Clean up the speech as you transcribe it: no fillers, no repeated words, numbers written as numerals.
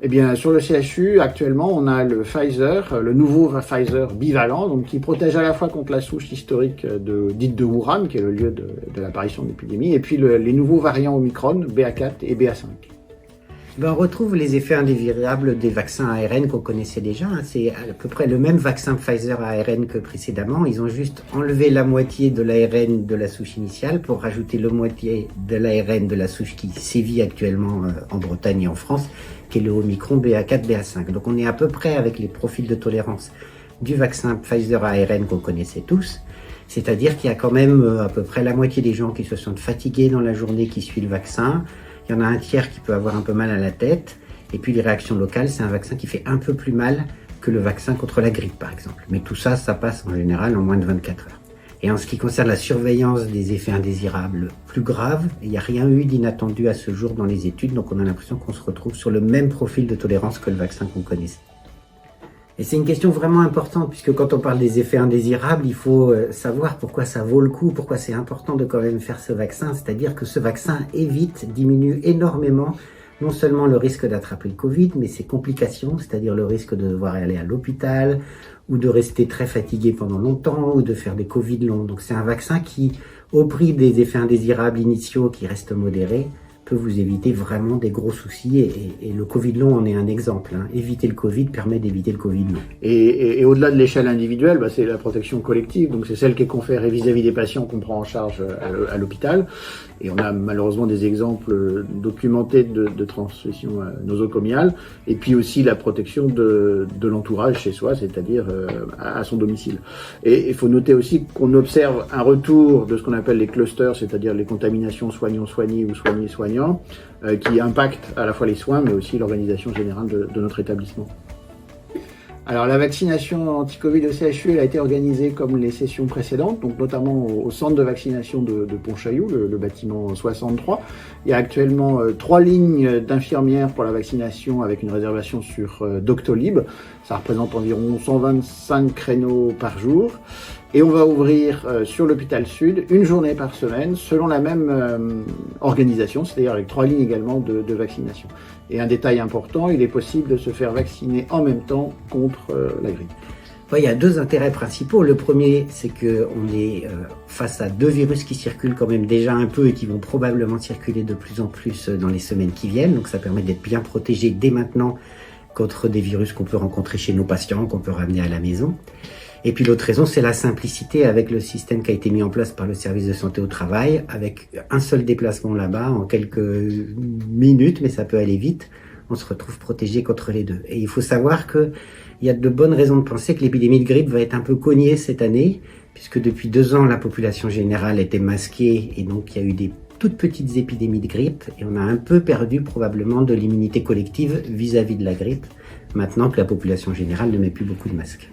Eh bien, sur le CHU, actuellement, on a le Pfizer, le nouveau Pfizer bivalent, donc qui protège à la fois contre la souche historique dite de Wuhan, qui est le lieu de l'apparition de l'épidémie, et puis les nouveaux variants Omicron, BA4 et BA5. On retrouve les effets indésirables des vaccins ARN qu'on connaissait déjà. C'est à peu près le même vaccin Pfizer ARN que précédemment. Ils ont juste enlevé la moitié de l'ARN de la souche initiale pour rajouter la moitié de l'ARN de la souche qui sévit actuellement en Bretagne et en France, qui est le Omicron BA4, BA5. Donc on est à peu près avec les profils de tolérance du vaccin Pfizer ARN qu'on connaissait tous. C'est-à-dire qu'il y a quand même à peu près la moitié des gens qui se sentent fatigués dans la journée qui suit le vaccin. Il y en a un tiers qui peut avoir un peu mal à la tête. Et puis les réactions locales, c'est un vaccin qui fait un peu plus mal que le vaccin contre la grippe, par exemple. Mais tout ça, ça passe en général en moins de 24 heures. Et en ce qui concerne la surveillance des effets indésirables plus graves, il n'y a rien eu d'inattendu à ce jour dans les études. Donc on a l'impression qu'on se retrouve sur le même profil de tolérance que le vaccin qu'on connaissait. Et c'est une question vraiment importante, puisque quand on parle des effets indésirables, il faut savoir pourquoi ça vaut le coup, pourquoi c'est important de quand même faire ce vaccin. C'est-à-dire que ce vaccin diminue énormément, non seulement le risque d'attraper le Covid, mais ses complications, c'est-à-dire le risque de devoir aller à l'hôpital, ou de rester très fatigué pendant longtemps, ou de faire des Covid longs. Donc c'est un vaccin qui, au prix des effets indésirables initiaux qui restent modérés, peut vous éviter vraiment des gros soucis et le Covid long en est un exemple. Éviter le Covid permet d'éviter le Covid long. Et au-delà de l'échelle individuelle, c'est la protection collective, donc c'est celle qui est conférée vis-à-vis des patients qu'on prend en charge à l'hôpital. Et on a malheureusement des exemples documentés de transmission nosocomiale, et puis aussi la protection de l'entourage chez soi, c'est-à-dire à son domicile. Et il faut noter aussi qu'on observe un retour de ce qu'on appelle les clusters, c'est-à-dire les contaminations soignants-soignés ou soignés-soignants, qui impactent à la fois les soins, mais aussi l'organisation générale de notre établissement. Alors la vaccination anti-Covid au CHU, elle a été organisée comme les sessions précédentes, donc notamment au centre de vaccination de Pontchaillou, le bâtiment 63. Il y a actuellement 3 lignes d'infirmières pour la vaccination avec une réservation sur Doctolib. Ça représente environ 125 créneaux par jour. Et on va ouvrir sur l'hôpital Sud une journée par semaine selon la même organisation, c'est-à-dire avec 3 lignes également de vaccination. Et un détail important, il est possible de se faire vacciner en même temps contre la grippe. Il y a 2 intérêts principaux. Le premier, c'est qu'on est face à 2 virus qui circulent quand même déjà un peu et qui vont probablement circuler de plus en plus dans les semaines qui viennent. Donc ça permet d'être bien protégé dès maintenant contre des virus qu'on peut rencontrer chez nos patients, qu'on peut ramener à la maison. Et puis l'autre raison, c'est la simplicité avec le système qui a été mis en place par le service de santé au travail, avec un seul déplacement là-bas en quelques minutes, mais ça peut aller vite, on se retrouve protégé contre les deux. Et il faut savoir qu'il y a de bonnes raisons de penser que l'épidémie de grippe va être un peu cognée cette année, puisque depuis 2 ans, la population générale était masquée et donc il y a eu des toutes petites épidémies de grippe et on a un peu perdu probablement de l'immunité collective vis-à-vis de la grippe, maintenant que la population générale ne met plus beaucoup de masques.